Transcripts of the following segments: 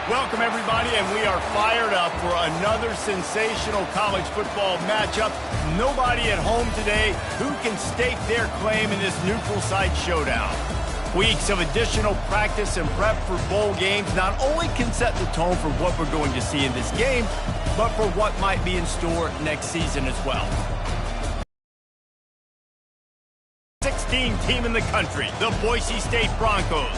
Welcome, everybody, and we are fired up for another sensational college football matchup. Nobody at home today who can stake their claim in this neutral site showdown. Weeks of additional practice and prep for bowl games not only can set the tone for what we're going to see in this game, but for what might be in store next season as well. 16th team in the country, the Boise State Broncos,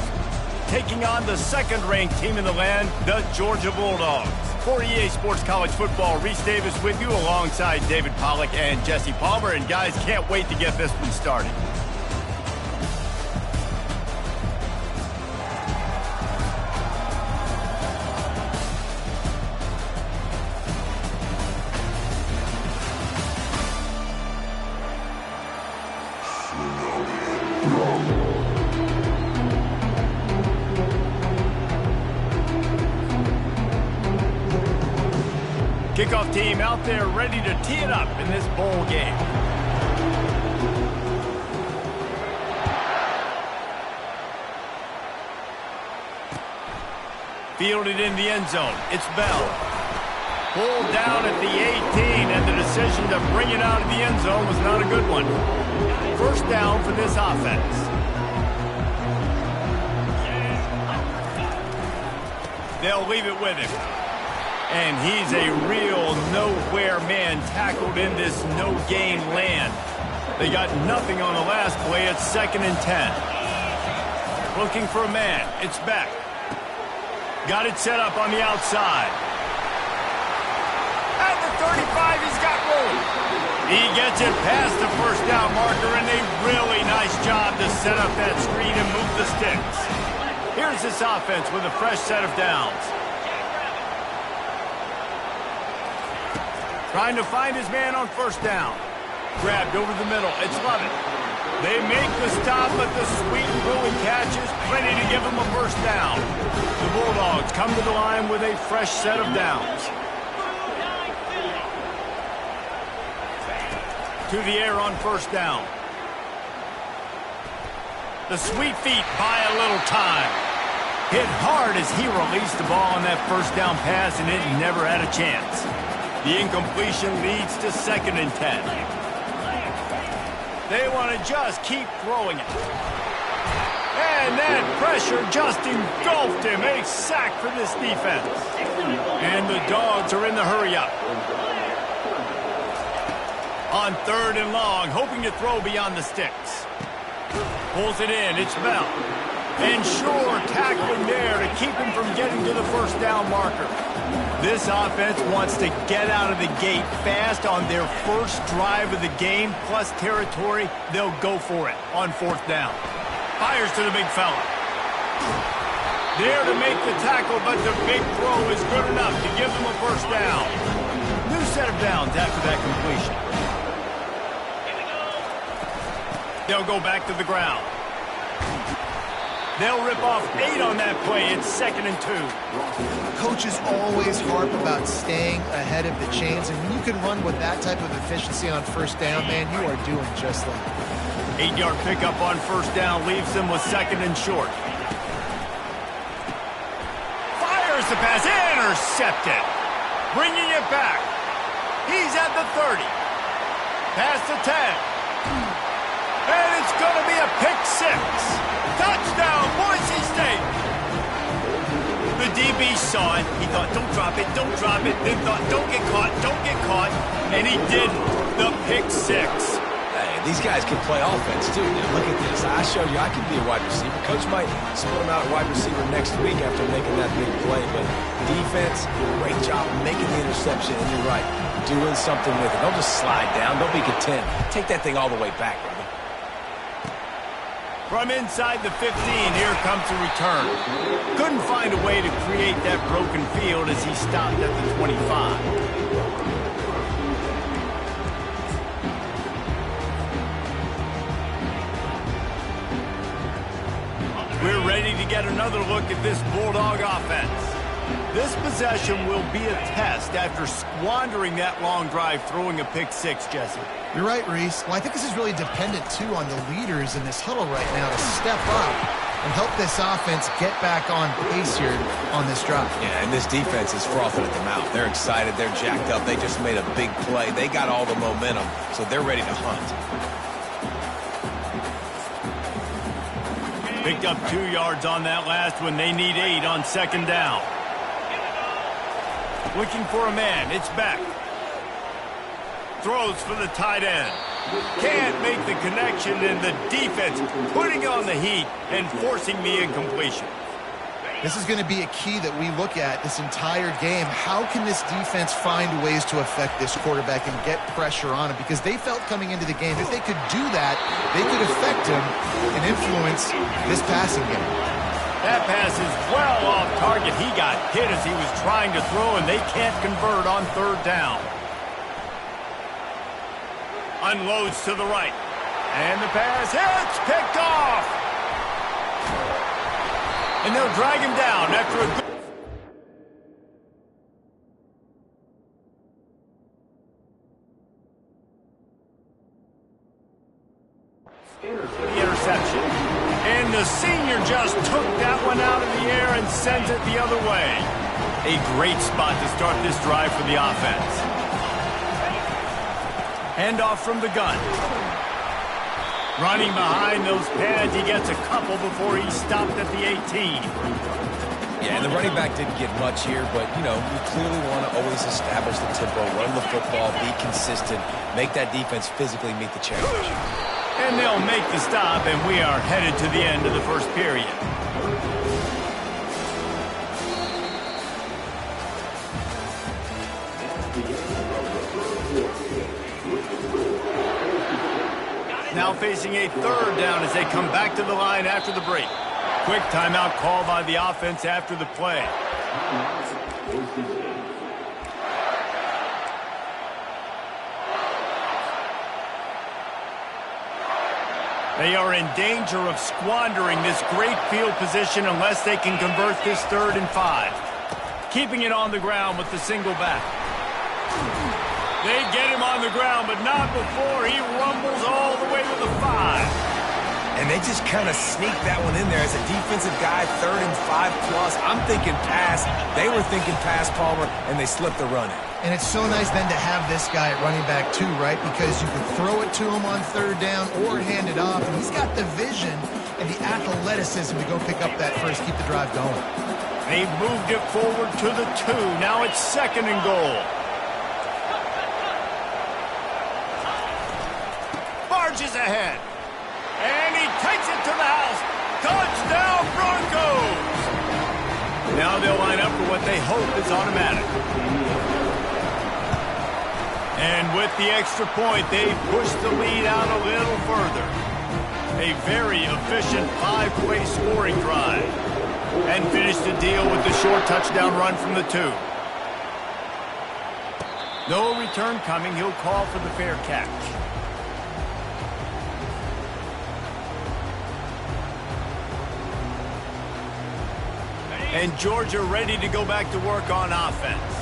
taking on the second-ranked team in the land, the Georgia Bulldogs. For EA Sports College Football, Reese Davis with you alongside David Pollack and Jesse Palmer. And guys, can't wait to get this one started. Kickoff team out there ready to tee it up in this bowl game. Fielded in the end zone. It's Bell. Pulled down at the 18, and the decision to bring it out of the end zone was not a good one. First down for this offense. They'll leave it with him. And he's a real nowhere man tackled in this no-gain land. They got nothing on the last play. It's 2nd and 10. Looking for a man. It's Beck. Got it set up on the outside. At the 35, he's got room. He gets it past the first down marker, and a really nice job to set up that screen and move the sticks. Here's this offense with a fresh set of downs. Trying to find his man on first down. Grabbed over the middle. It's Lovett. They make the stop, but the sweet Willie catches plenty to give him a first down. The Bulldogs come to the line with a fresh set of downs. To the air on first down. The sweet feet buy a little time. Hit hard as he released the ball on that first down pass, and it never had a chance. The incompletion leads to 2nd and 10. They want to just keep throwing it. And that pressure just engulfed him. A sack for this defense. And the Dogs are in the hurry-up. On 3rd and long, hoping to throw beyond the sticks. Pulls it in. It's Bell. And sure, tackling there to keep him from getting to the first down marker. This offense wants to get out of the gate fast on their first drive of the game, plus territory. They'll go for it on 4th down. Fires to the big fella. There to make the tackle, but the big throw is good enough to give them a first down. New set of downs after that completion. They'll go back to the ground. They'll rip off 8 on that play. It's 2nd and 2. Coaches always harp about staying ahead of the chains, and when you can run with that type of efficiency on first down, man, you are doing just that. 8-yard pickup on first down leaves them with 2nd and short. Fires the pass. Intercepted. Bringing it back. He's at the 30. Past the 10. And it's going to be a pick 6. Touchdown, Boise State! The DB saw it. He thought, don't drop it, don't drop it. Then thought, don't get caught, don't get caught. And he didn't. The pick 6. Hey, these guys can play offense, too. Now, look at this. I showed you I can be a wide receiver. Coach might split him out at wide receiver next week after making that big play. But defense, great job making the interception. And you're right, doing something with it. Don't just slide down. Don't be content. Take that thing all the way back, brother. From inside the 15, here comes the return. Couldn't find a way to create that broken field as he stopped at the 25. We're ready to get another look at this Bulldog offense. This possession will be a test after squandering that long drive throwing a pick 6, Jesse. You're right, Reese. Well, I think this is really dependent, too, on the leaders in this huddle right now to step up and help this offense get back on pace here on this drive. Yeah, and this defense is frothing at the mouth. They're excited. They're jacked up. They just made a big play. They got all the momentum, so they're ready to hunt. Picked up 2 yards on that last one. They need 8 on second down. Looking for a man. It's Beck. Throws for the tight end. Can't make the connection, and the defense putting on the heat and forcing the incompletion. This is going to be a key that we look at this entire game. How can this defense find ways to affect this quarterback and get pressure on him? Because they felt coming into the game, if they could do that, they could affect him and influence this passing game. That pass is well off target. He got hit as he was trying to throw, and they can't convert on third down. Unloads to the right. And the pass hits, picked off. And they'll drag him down after a good... The interception. And the senior just took that one out of the air and sent it the other way. A great spot to start this drive for the offense. Handoff from the gun. Running behind those pads, he gets a couple before he stopped at the 18. Yeah, and the running back didn't get much here, but, you know, we clearly want to always establish the tempo, run the football, be consistent, make that defense physically meet the challenge. And they'll make the stop, and we are headed to the end of the first period. Now facing a third down as they come back to the line after the break. Quick timeout call by the offense after the play. They are in danger of squandering this great field position unless they can convert this 3rd and 5. Keeping it on the ground with the single back. They get him on the ground, but not before he rumbles all the way to the 5. And they just kind of sneak that one in there as a defensive guy, 3rd and 5 plus. I'm thinking pass. They were thinking pass, Palmer, and they slipped the run in. And it's so nice then to have this guy at running back too, right? Because you can throw it to him on 3rd down or hand it off. And he's got the vision and the athleticism to go pick up that first, keep the drive going. They've moved it forward to the 2. Now it's 2nd and goal. Barges ahead. And he takes it to the house. Touchdown, Broncos! Now they'll line up for what they hope is automatic. And with the extra point, they've pushed the lead out a little further. A very efficient 5-play scoring drive. And finished the deal with the short touchdown run from the 2. No return coming. He'll call for the fair catch. And Georgia ready to go back to work on offense.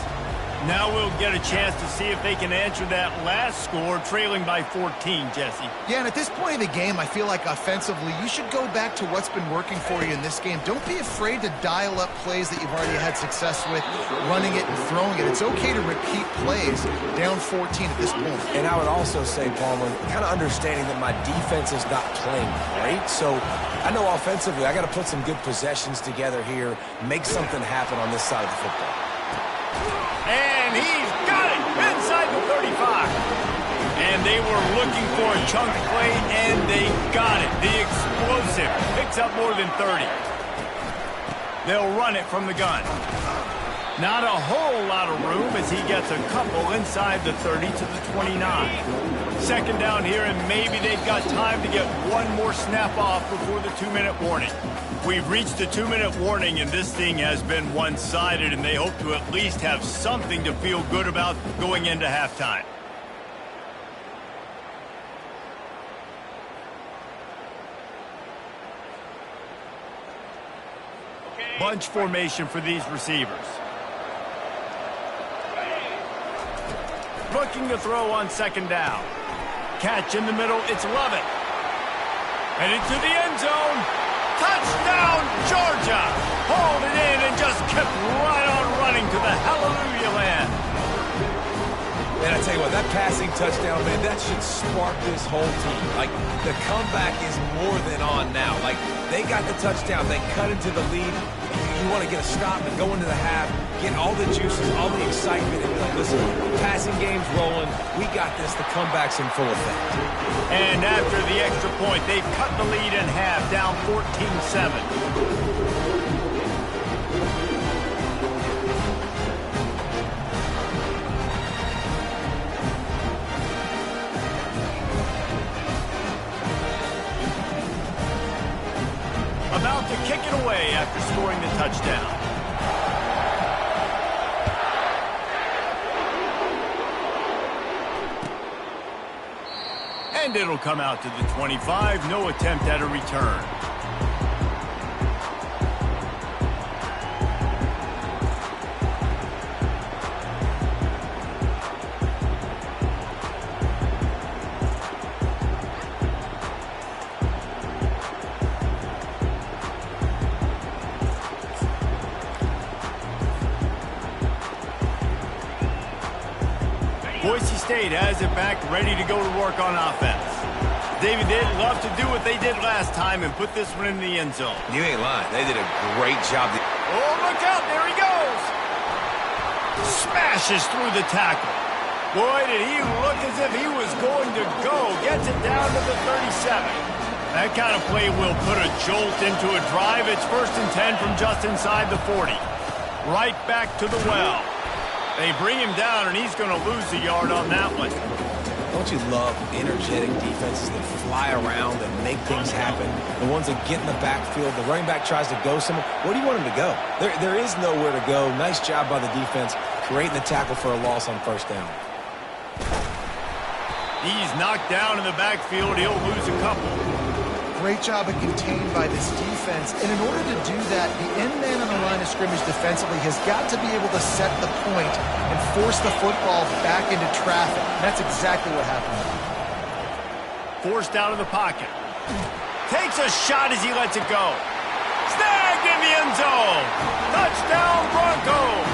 Now we'll get a chance to see if they can answer that last score, trailing by 14, Jesse. Yeah, and at this point in the game, I feel like offensively, you should go back to what's been working for you in this game. Don't be afraid to dial up plays that you've already had success with, running it and throwing it. It's okay to repeat plays down 14 at this point. And I would also say, Palmer, kind of understanding that my defense is not playing great. So I know offensively, I got to put some good possessions together here, make something happen on this side of the football. And he's got it inside the 35. And they were looking for a chunk play, and they got it. The explosive picks up more than 30. They'll run it from the gun. Not a whole lot of room as he gets a couple inside the 30 to the 29. Second down here, and maybe they've got time to get one more snap off before the 2-minute warning. We've reached the 2-minute warning, and this thing has been one-sided, and they hope to at least have something to feel good about going into halftime. Bunch formation for these receivers. Looking to throw on second down. Catch in the middle, it's Lovett. And into the end zone. Touchdown! Touchdown, Georgia! Hauled it in and just kept right on running to the hallelujah land. Man, I tell you what, that passing touchdown, man, that should spark this whole team. Like, the comeback is more than on now. Like, they got the touchdown. They cut into the lead. You want to get a stop and go into the half, get all the juices, all the excitement, and be like, listen, passing game's rolling. We got this. The comeback's in full effect. And after the extra point, they've cut the lead in half, down 14-7. About to kick it away after scoring the touchdown. And it'll come out to the 25. No attempt at a return. Boise State has it back, ready to go to work on offense. David, they'd love to do what they did last time and put this one in the end zone. You ain't lying. They did a great job. Oh, look out. There he goes. Smashes through the tackle. Boy, did he look as if he was going to go. Gets it down to the 37. That kind of play will put a jolt into a drive. It's 1st and 10 from just inside the 40. Right back to the well. They bring him down, and he's going to lose a yard on that one. Don't you love energetic defenses that fly around and make things happen? The ones that get in the backfield, the running back tries to go somewhere. Where do you want him to go? There is nowhere to go. Nice job by the defense, creating the tackle for a loss on 1st down. He's knocked down in the backfield. He'll lose a couple. Great job of contained by this defense. And in order to do that, the end man on the line of scrimmage defensively has got to be able to set the point and force the football back into traffic. And that's exactly what happened. Forced out of the pocket. Takes a shot as he lets it go. Snagged in the end zone. Touchdown, Broncos.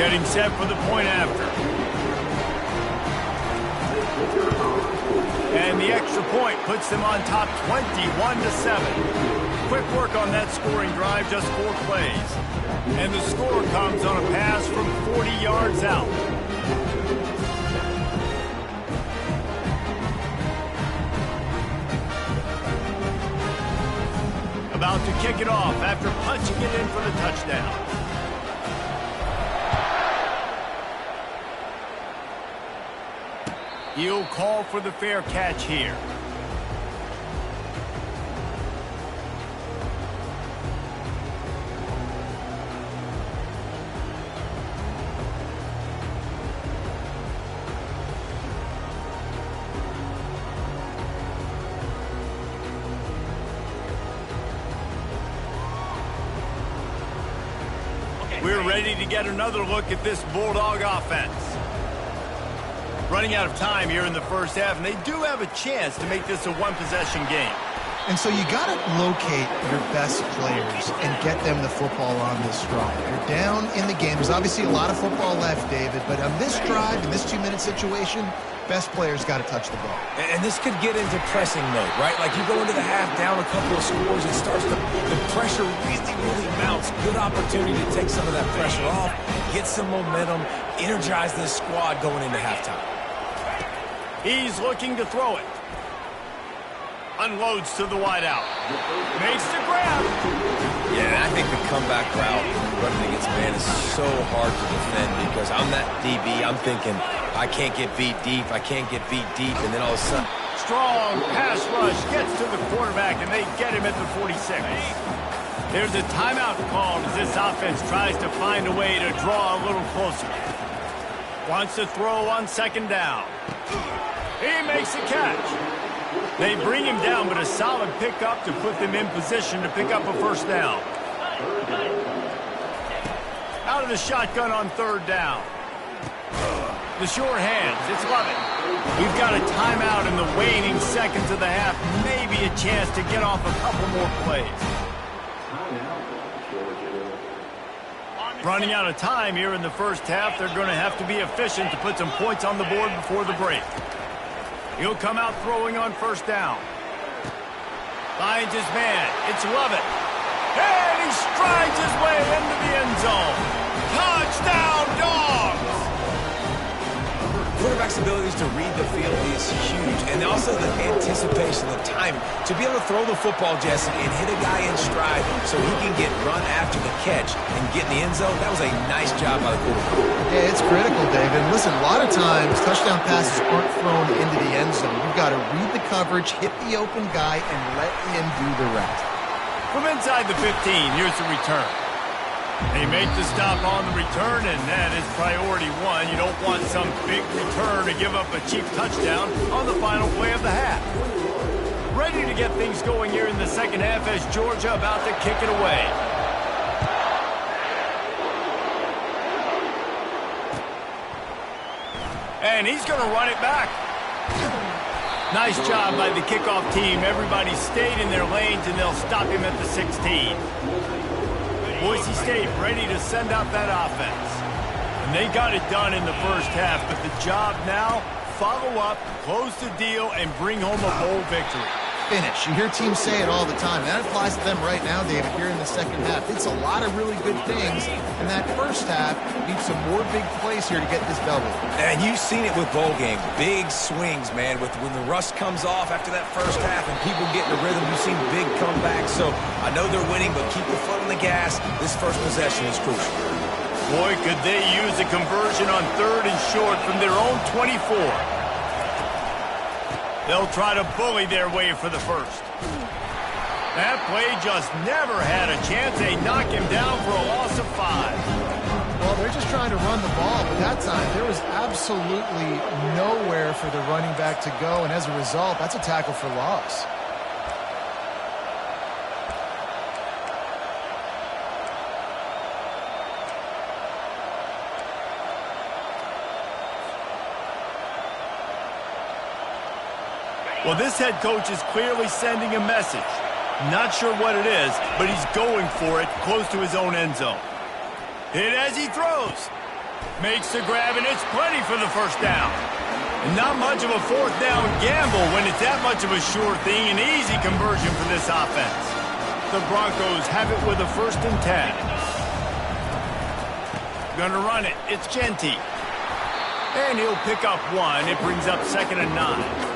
Getting set for the point after. And the extra point puts them on top 21-7. Quick work on that scoring drive, just 4 plays. And the score comes on a pass from 40 yards out. About to kick it off after punching it in for the touchdown. He'll call for the fair catch here. We're ready to get another look at this Bulldog offense. Running out of time here in the first half, and they do have a chance to make this a one-possession game. And so you got to locate your best players and get them the football on this drive. You're down in the game. There's obviously a lot of football left, David, but on this drive, in this 2-minute situation, best players got to touch the ball. And this could get into pressing mode, right? Like you go into the half down a couple of scores, it starts to, the pressure really mounts. Good opportunity to take some of that pressure off, get some momentum, energize this squad going into halftime. He's looking to throw it. Unloads to the wideout. Makes the grab. Yeah, I think the comeback route running against man is so hard to defend because I'm that DB. I'm thinking I can't get beat deep. I can't get beat deep. And then all of a sudden. Strong pass rush gets to the quarterback, and they get him at the 46. There's a timeout called as this offense tries to find a way to draw a little closer. Wants to throw on 2nd down. He makes a catch. They bring him down, but a solid pickup to put them in position to pick up a 1st down. Out of the shotgun on 3rd down. The sure hands. It's Lovett. We've got a timeout in the waning seconds of the half. Maybe a chance to get off a couple more plays. Running out of time here in the first half. They're going to have to be efficient to put some points on the board before the break. He'll come out throwing on first down. Finds his man. It's Lovett. And he strides his way into the end zone. Touchdown, Dogs! Quarterback's abilities to read the field is huge, and also the anticipation, the timing. To be able to throw the football, Jesse, and hit a guy in stride so he can get run after the catch and get in the end zone, that was a nice job by the quarterback. Yeah, it's critical, David. Listen, a lot of times touchdown passes aren't thrown into the end zone. You've got to read the coverage, hit the open guy, and let him do the rest. From inside the 15, here's the return. They make the stop on the return, and that is priority one. You don't want some big return to give up a cheap touchdown on the final play of the half. Ready to get things going here in the second half as Georgia about to kick it away. And he's going to run it back. Nice job by the kickoff team. Everybody stayed in their lanes, and they'll stop him at the 16. Boise State ready to send out that offense. And they got it done in the first half, but the job now, follow up, close the deal, and bring home a bowl victory. Finish. You hear teams say it all the time. That applies to them right now, David, here in the second half. It's a lot of really good things, and that first half needs some more big plays here to get this double. And you've seen it with bowl games. Big swings, man. When the rust comes off after that first half and people get in the rhythm, you've seen big comebacks. So I know they're winning, but keep the foot on the gas. This first possession is crucial. Boy, could they use a conversion on 3rd and short from their own 24. They'll try to bully their way for the first. That play just never had a chance. They knock him down for a loss of 5. Well, they're just trying to run the ball, but that time there was absolutely nowhere for the running back to go, and as a result, that's a tackle for loss. Well, this head coach is clearly sending a message. Not sure what it is, but he's going for it close to his own end zone. Hit as he throws. Makes the grab, and it's plenty for the first down. And not much of a fourth down gamble when it's that much of a sure thing, an easy conversion for this offense. The Broncos have it with a 1st and 10. Gonna run it. It's Genty. And he'll pick up 1. It brings up 2nd and 9.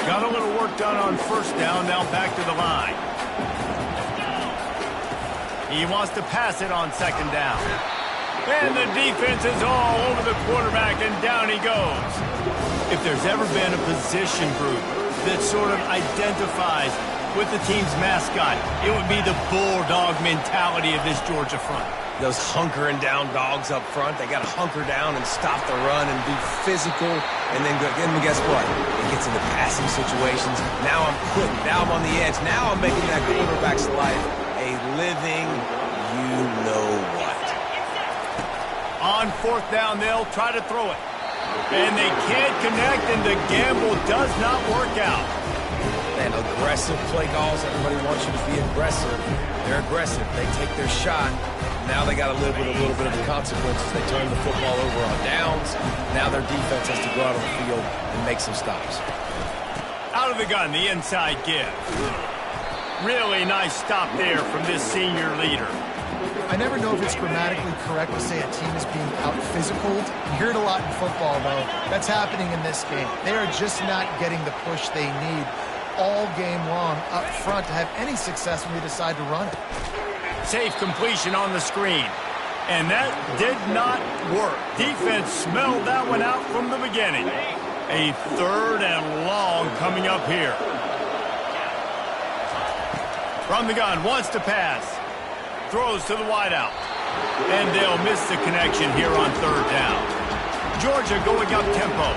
Got a little work done on first down, now back to the line. He wants to pass it on 2nd down. And the defense is all over the quarterback, and down he goes. If there's ever been a position group that sort of identifies with the team's mascot, it would be the bulldog mentality of this Georgia front. Those hunkering down dogs up front, they got to hunker down and stop the run and be physical. And then guess what? It gets into passing situations. Now I'm quick. Now I'm on the edge. Now I'm making that quarterback's life a living you-know-what. On 4th down, they'll try to throw it. And they can't connect, and the gamble does not work out. And aggressive play calls. Everybody wants you to be aggressive. They're aggressive. They take their shot. Now they got to live with a little bit of the consequences. They turn the football over on downs. Now their defense has to go out on the field and make some stops. Out of the gun, the inside give. Really nice stop there from this senior leader. I never know if it's grammatically correct to say a team is being out-physicaled. You hear it a lot in football, though. That's happening in this game. They are just not getting the push they need all game long up front to have any success when they decide to run it. Safe completion on the screen. And that did not work. Defense smelled that one out from the beginning. A 3rd and long coming up here. From the gun, wants to pass. Throws to the wideout. And they'll miss the connection here on 3rd down. Georgia going up tempo.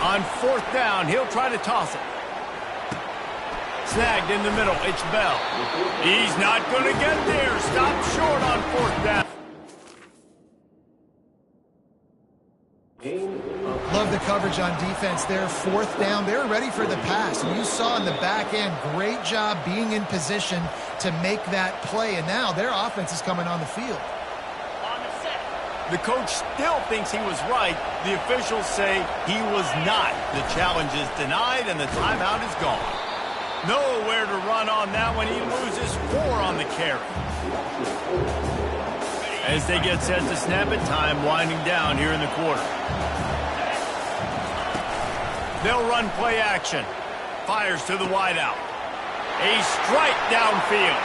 On 4th down, he'll try to toss it. Snagged in the middle. It's Bell. He's not going to get there. Stopped short on 4th down. Love the coverage on defense there. 4th down. They're ready for the pass. And you saw in the back end, great job being in position to make that play. And now their offense is coming on the field. The coach still thinks he was right. The officials say he was not. The challenge is denied, and the timeout is gone. Nowhere to run on that one. He loses 4 on the carry. As they get set to snap it, time winding down here in the quarter. They'll run play action. Fires to the wideout. A strike downfield.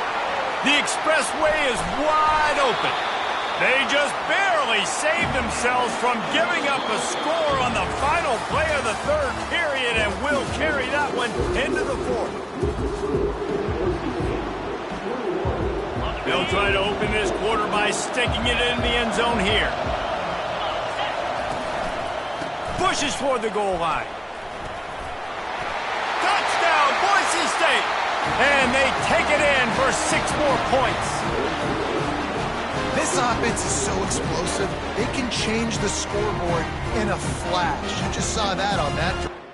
The expressway is wide open. They just barely saved themselves from giving up a score on the final play of the 3rd period and will carry that one into the 4th. They'll try to open this quarter by sticking it in the end zone here. Pushes toward the goal line. Touchdown, Boise State! And they take it in for 6 more points. This offense is so explosive, they can change the scoreboard in a flash. You just saw that on that drive.